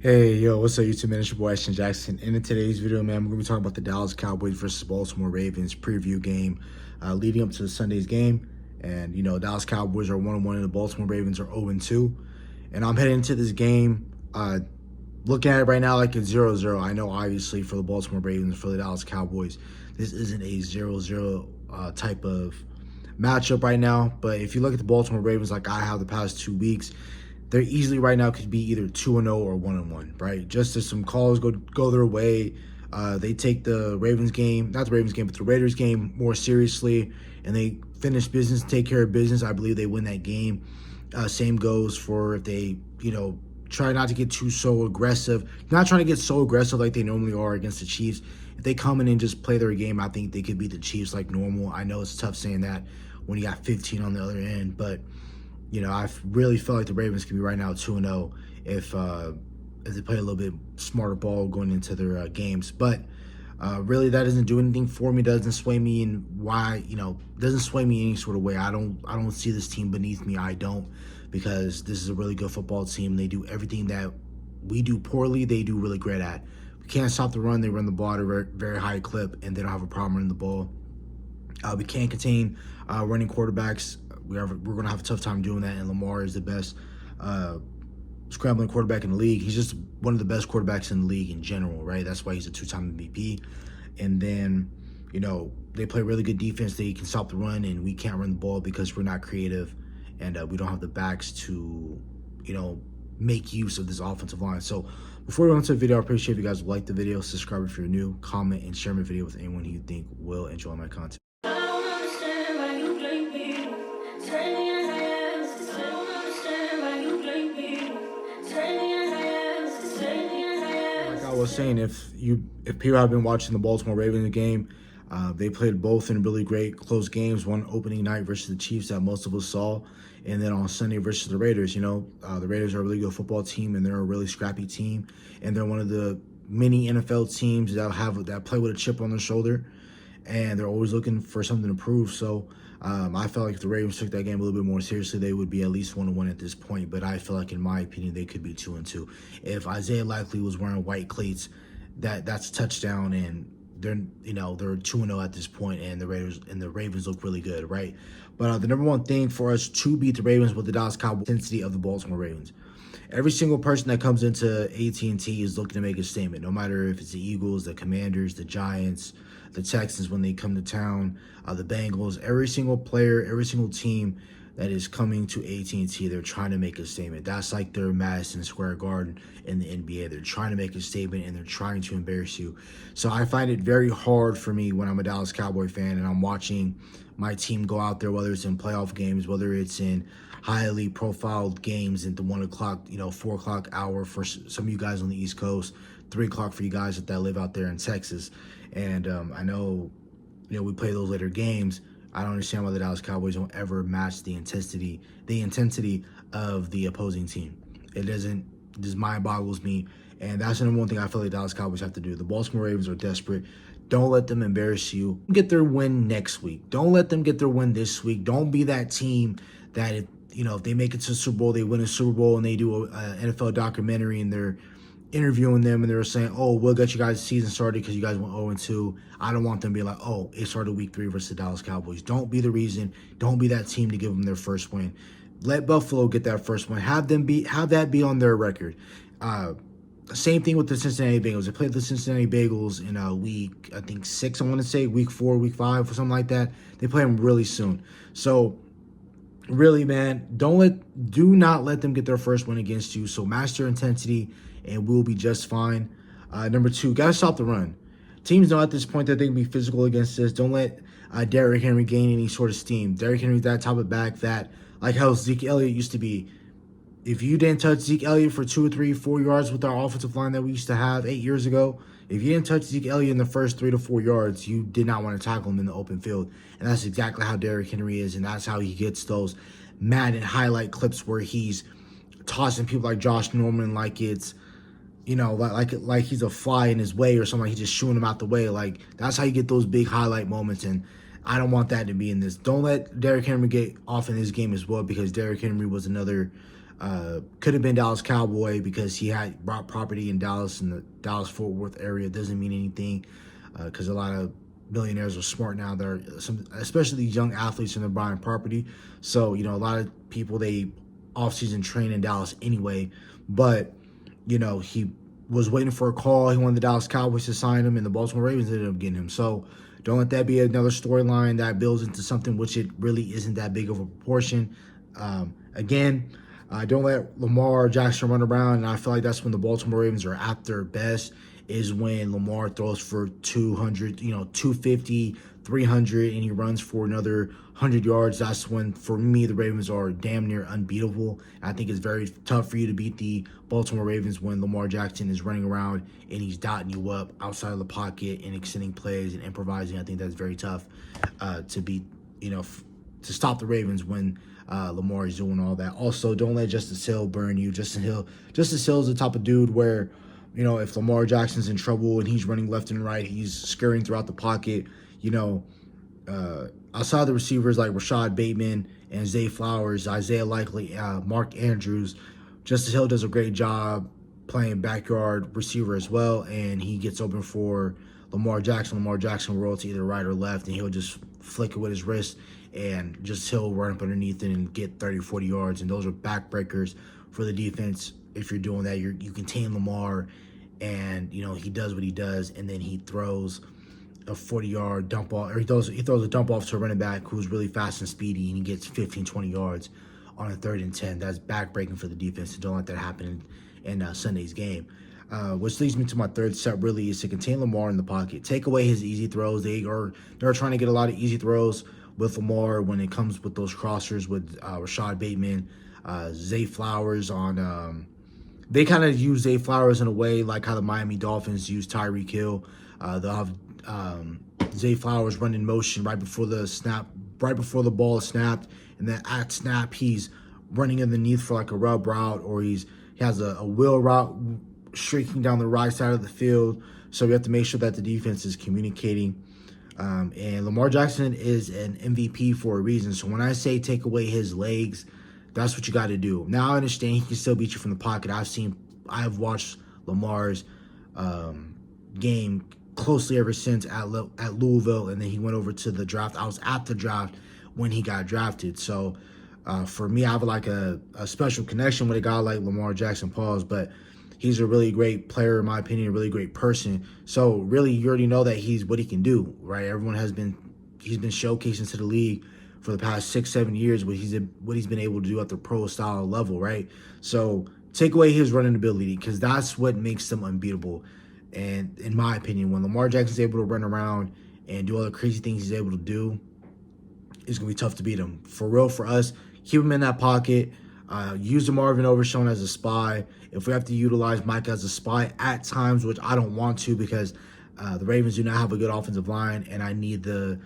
Hey, yo, what's up, YouTube, man? It's your boy, Ashton Jackson. And in today's video, man, we're going to be talking about the Dallas Cowboys versus Baltimore Ravens preview game leading up to the Sunday's game. And, Dallas Cowboys are 1-1 and the Baltimore Ravens are 0-2. And I'm heading into this game looking at it right now like it's 0-0. I know, obviously, for the Baltimore Ravens, for the Dallas Cowboys, this isn't a 0-0 type of matchup right now. But if you look at the Baltimore Ravens like I have the past 2 weeks, they're easily right now could be either 2-0 or 1-1, right? Just as some calls go their way, they take the Ravens game, not the Ravens game, but the Raiders game more seriously, and they finish business, take care of business. I believe they win that game. Same goes for if they, try not to get so aggressive, not trying to get so aggressive like they normally are against the Chiefs. If they come in and just play their game, I think they could beat the Chiefs like normal. I know it's tough saying that when you got 15 on the other end, but I really feel like the Ravens can be right now 2-0 if they play a little bit smarter ball going into their games. But really, that doesn't do anything for me. Doesn't sway me in why doesn't sway me any sort of way. I don't see this team beneath me. I don't, because this is a really good football team. They do everything that we do poorly. They do really great at. We can't stop the run. They run the ball at a very, very high clip, and they don't have a problem running the ball. We can't contain running quarterbacks. We're going to have a tough time doing that, and Lamar is the best scrambling quarterback in the league. He's just one of the best quarterbacks in the league in general, right? That's why he's a 2-time MVP. And then, they play really good defense. They can stop the run, and we can't run the ball because we're not creative, and we don't have the backs to, make use of this offensive line. So before we go into the video, I appreciate if you guys like the video, subscribe if you're new, comment, and share my video with anyone who you think will enjoy my content. I was saying, if people have been watching the Baltimore Ravens game, they played both in really great close games. One opening night versus the Chiefs that most of us saw, and then on Sunday versus the Raiders. The Raiders are a really good football team, and they're a really scrappy team, and they're one of the many NFL teams that play with a chip on their shoulder, and they're always looking for something to prove. So I felt like if the Ravens took that game a little bit more seriously, they would be at least 1-1 at this point. But I feel like, in my opinion, they could be 2-2. If Isaiah Likely was wearing white cleats, that's a touchdown, and they're 2-0 at this point, and the Ravens look really good, right? But the number one thing for us to beat the Ravens with the Dallas Cowboys intensity of the Baltimore Ravens. Every single person that comes into AT&T is looking to make a statement, no matter if it's the Eagles, the Commanders, the Giants, the Texans when they come to town, the Bengals. Every single player, every single team that is coming to AT&T, they're trying to make a statement. That's like their Madison Square Garden in the NBA. They're trying to make a statement, and they're trying to embarrass you. So I find it very hard for me when I'm a Dallas Cowboy fan and I'm watching my team go out there, whether it's in playoff games, whether it's in highly profiled games at the 1 o'clock, 4 o'clock hour for some of you guys on the East Coast, 3 o'clock for you guys that live out there in Texas. And I know, we play those later games. I don't understand why the Dallas Cowboys don't ever match the intensity of the opposing team. It just mind boggles me. And that's the number one thing I feel like the Dallas Cowboys have to do. The Baltimore Ravens are desperate. Don't let them embarrass you. Get their win next week. Don't let them get their win this week. Don't be that team that, if they make it to the Super Bowl, they win a Super Bowl, and they do an NFL documentary, and they're interviewing them, and they're saying, oh, we'll get you guys' season started because you guys went 0-2. I don't want them to be like, oh, it started week 3 versus the Dallas Cowboys. Don't be the reason. Don't be that team to give them their first win. Let Buffalo get that first win. Have that be on their record. Same thing with the Cincinnati Bengals. They played the Cincinnati Bengals in week, I think, 6, I want to say, week 4, week 5, or something like that. They play them really soon. So really, man, do not let them get their first win against you. So match their intensity, and we'll be just fine. Number 2, got to stop the run. Teams know at this point that they can be physical against this. Don't let Derrick Henry gain any sort of steam. Derrick Henry's that type of back that, like how Zeke Elliott used to be. If you didn't touch Zeke Elliott for 2 or 3, 4 yards with our offensive line that we used to have 8 years ago, if you didn't touch Zeke Elliott in the first 3 to 4 yards, you did not want to tackle him in the open field. And that's exactly how Derrick Henry is, and that's how he gets those Madden highlight clips where he's tossing people like Josh Norman like it's, like he's a fly in his way or something. Like he's just shooing him out the way. Like, that's how you get those big highlight moments, and I don't want that to be in this. Don't let Derrick Henry get off in this game as well, because Derrick Henry was another Could have been Dallas Cowboy because he had bought property in Dallas in the Dallas Fort Worth area. Doesn't mean anything because a lot of millionaires are smart now. They're especially these young athletes, and they're buying property. So a lot of people, they off-season train in Dallas anyway. But he was waiting for a call. He wanted the Dallas Cowboys to sign him, and the Baltimore Ravens ended up getting him. So don't let that be another storyline that builds into something which it really isn't that big of a proportion. Again, don't let Lamar Jackson run around, and I feel like that's when the Baltimore Ravens are at their best, is when Lamar throws for 200, 250, 300, and he runs for another 100 yards. That's when, for me, the Ravens are damn near unbeatable. I think it's very tough for you to beat the Baltimore Ravens when Lamar Jackson is running around and he's dotting you up outside of the pocket and extending plays and improvising. I think that's very tough to beat, to stop the Ravens when Lamar is doing all that. Also, don't let Justice Hill burn you. Justice Hill is the type of dude where, if Lamar Jackson's in trouble and he's running left and right, he's scurrying throughout the pocket, outside the receivers like Rashad Bateman and Zay Flowers, Isaiah Likely, Mark Andrews, Justice Hill does a great job playing backyard receiver as well, and he gets open for Lamar Jackson. Lamar Jackson rolls to either right or left, and he'll just flick it with his wrist, and just Hill run up underneath it and get 30, 40 yards, and those are backbreakers for the defense. If you're doing that, you contain Lamar, and he does what he does, and then he throws a 40-yard dump off, or he throws a dump off to a running back who's really fast and speedy, and he gets 15, 20 yards on a 3rd and 10. That's backbreaking for the defense, and don't let that happen in Sunday's game. Which leads me to my third step, really, is to contain Lamar in the pocket. Take away his easy throws. They're trying to get a lot of easy throws with Lamar when it comes with those crossers with Rashad Bateman, Zay Flowers on. They kind of use Zay Flowers in a way like how the Miami Dolphins use Tyreek Hill. They'll have Zay Flowers run in motion right before the ball is snapped, and then at snap he's running underneath for like a rub route, or he has a wheel route streaking down the right side of the field. So we have to make sure that the defense is communicating. And Lamar Jackson is an MVP for a reason. So when I say take away his legs, that's what you got to do. Now I understand he can still beat you from the pocket. I've watched Lamar's game closely ever since at Louisville, and then he went over to the draft. I was at the draft when he got drafted. So for me, I have like a special connection with a guy like Lamar Jackson. But he's a really great player, in my opinion, a really great person. So really, you already know that he's what he can do, right? He's been showcasing to the league for the past 6-7 years what he's been able to do at the pro style level, right? So take away his running ability, because that's what makes them unbeatable. And in my opinion, when Lamar Jackson's able to run around and do all the crazy things he's able to do, it's going to be tough to beat him. For real, for us, keep him in that pocket. Use the Marvin Overshown as a spy. If we have to utilize Mike as a spy at times, which I don't want to, because the Ravens do not have a good offensive line, and I need the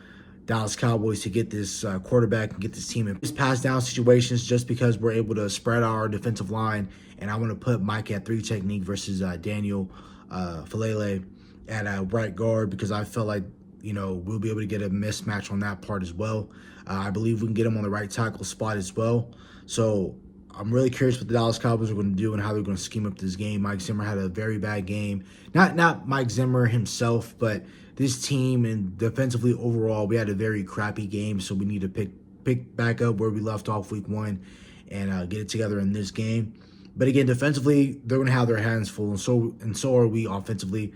Dallas Cowboys to get this quarterback and get this team in pass down situations, just because we're able to spread our defensive line. And I want to put Mike at 3 technique versus Daniel Falele at right guard, because I feel like we'll be able to get a mismatch on that part as well. I believe we can get him on the right tackle spot as well. So I'm really curious what the Dallas Cowboys are going to do and how they're going to scheme up this game. Mike Zimmer had a very bad game. Not Mike Zimmer himself, but this team, and defensively overall, we had a very crappy game. So we need to pick back up where we left off week 1 and get it together in this game. But again, defensively, they're going to have their hands full, and so are we offensively.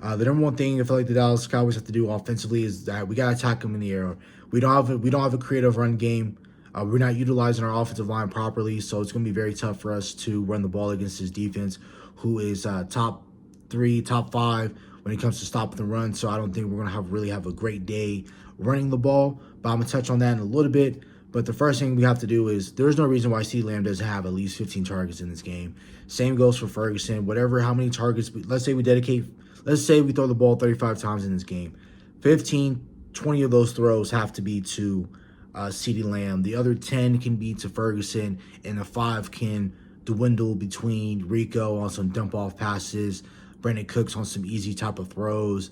The number one thing I feel like the Dallas Cowboys have to do offensively is that we got to attack them in the air. We don't have a creative run game. We're not utilizing our offensive line properly, so it's going to be very tough for us to run the ball against this defense, who is top 3, top 5 when it comes to stopping the run. So I don't think we're going to really have a great day running the ball. But I'm going to touch on that in a little bit. But the first thing we have to do is, there's no reason why CeeDee Lamb doesn't have at least 15 targets in this game. Same goes for Ferguson. How many targets, let's say we throw the ball 35 times in this game. 15, 20 of those throws have to be to CeeDee Lamb. The other 10 can be to Ferguson, and the 5 can dwindle between Rico on some dump-off passes, Brandon Cooks on some easy type of throws,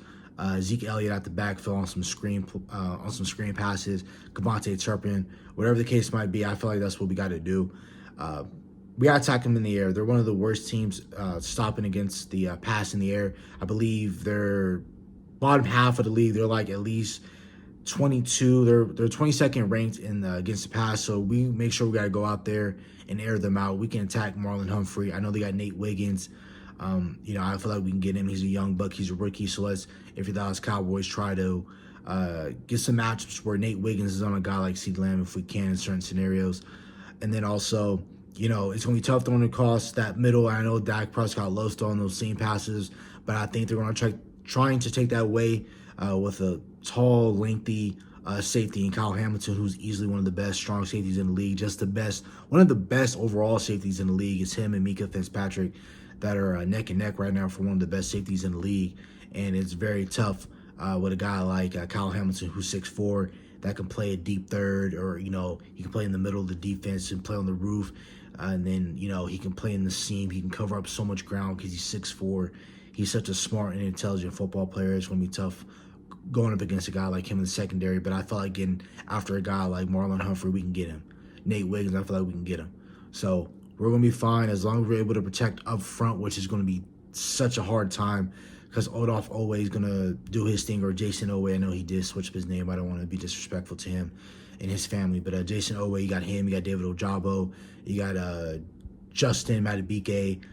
Zeke Elliott at the backfield on some screen passes, Kavontae Turpin, whatever the case might be. I feel like that's what we got to do. we gotta attack them in the air. They're one of the worst teams stopping against the pass in the air. I believe they're bottom half of the league. They're like at least 22. They're 22nd ranked in against the pass. So we make sure we got to go out there and air them out. We can attack Marlon Humphrey. I know they got Nate Wiggins. I feel like we can get him. He's a young buck. He's a rookie. So let's, if you're the Dallas Cowboys, try to get some matchups where Nate Wiggins is on a guy like CeeDee Lamb if we can in certain scenarios. And then also, it's going to be tough throwing across that middle. I know Dak Prescott loves throwing those seam passes, but I think they're going to trying to take that away with a tall, lengthy safety in Kyle Hamilton, who's easily one of the best strong safeties in the league. Just one of the best overall safeties in the league is him and Mika Fitzpatrick that are neck and neck right now for one of the best safeties in the league. And it's very tough with a guy like Kyle Hamilton, who's 6'4", that can play a deep third, or, he can play in the middle of the defense and play on the roof. And then, he can play in the seam. He can cover up so much ground because he's 6'4". He's such a smart and intelligent football player. It's going to be tough going up against a guy like him in the secondary. But I feel like getting after a guy like Marlon Humphrey, we can get him. Nate Wiggins, I feel like we can get him. So we're going to be fine as long as we're able to protect up front, which is going to be such a hard time because Odolph Owe is going to do his thing, or Jason Owe. I know he did switch up his name. I don't want to be disrespectful to him and his family. But Jason Owe, you got him. You got David Ojabo. You got Justin Madubuike.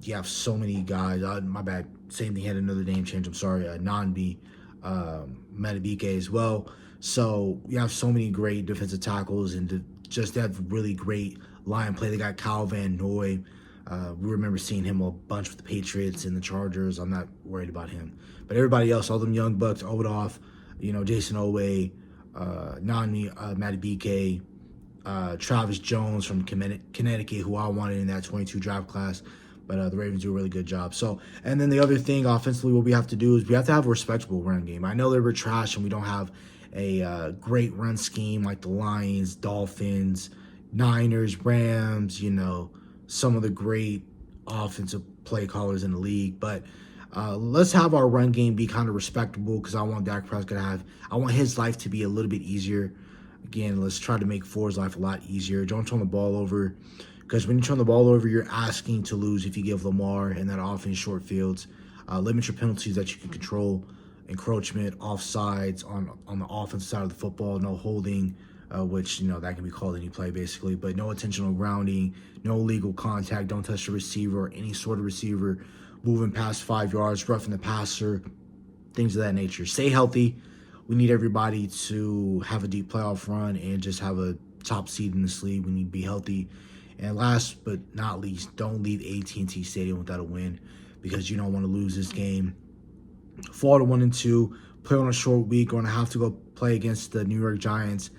You have so many guys. My bad. Same thing, had another name change. I'm sorry. Nanbi Madubuike as well. So you have so many great defensive tackles, and just have really great line play. They got Kyle Van Noy. We remember seeing him a bunch with the Patriots and the Chargers. I'm not worried about him. But everybody else, all them young bucks, Odolph, Jason Owe, Nanbi Madubuike, Travis Jones from Connecticut, who I wanted in that 22 draft class. But the Ravens do a really good job. So, and then the other thing offensively, what we have to do is we have to have a respectable run game. I know they were trash and we don't have a great run scheme like the Lions, Dolphins, Niners, Rams, some of the great offensive play callers in the league. But let's have our run game be kind of respectable, because I want Dak Prescott I want his life to be a little bit easier. Again, let's try to make Ford's life a lot easier. Don't turn the ball over, because when you turn the ball over, you're asking to lose if you give Lamar and that offense short fields. Limit your penalties that you can control. Encroachment, offsides on the offensive side of the football, no holding, which, that can be called any play basically, but no intentional grounding, no illegal contact, don't touch the receiver or any sort of receiver, moving past 5 yards, roughing the passer, things of that nature. Stay healthy. We need everybody to have a deep playoff run and just have a top seed in this league. We need to be healthy. And last but not least, don't leave AT&T Stadium without a win, because you don't want to lose this game. Fall to 1-2, play on a short week, going to have to go play against the New York Giants.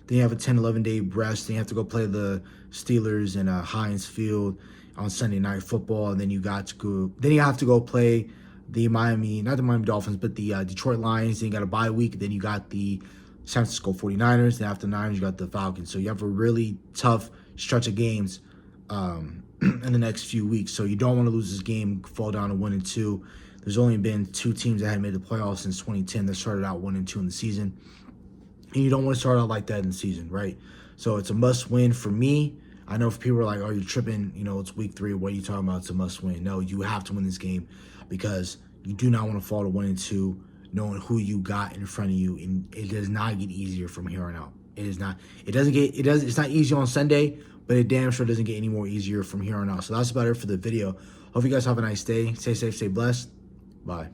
Then you have a 10-11 day rest. Then you have to go play the Steelers in Heinz Field on Sunday Night Football, and then you have to go play the not the Miami Dolphins, but the Detroit Lions. Then you got a bye week. Then you got the San Francisco 49ers. Then after the Niners, you got the Falcons. So you have a really tough stretch of games in the next few weeks. So you don't want to lose this game, fall down to 1-2. There's only been 2 teams that had made the playoffs since 2010 that started out 1-2 in the season. And you don't want to start out like that in the season, right? So it's a must-win for me. I know if people are like, "Oh, you're tripping, it's week 3. What are you talking about? It's a must-win." No, you have to win this game, because you do not want to fall to 1-2 knowing who you got in front of you, and it does not get easier from here on out. It is not. It's not easy on Sunday, but it damn sure doesn't get any more easier from here on out. So that's about it for the video. Hope you guys have a nice day. Stay safe, stay blessed. Bye.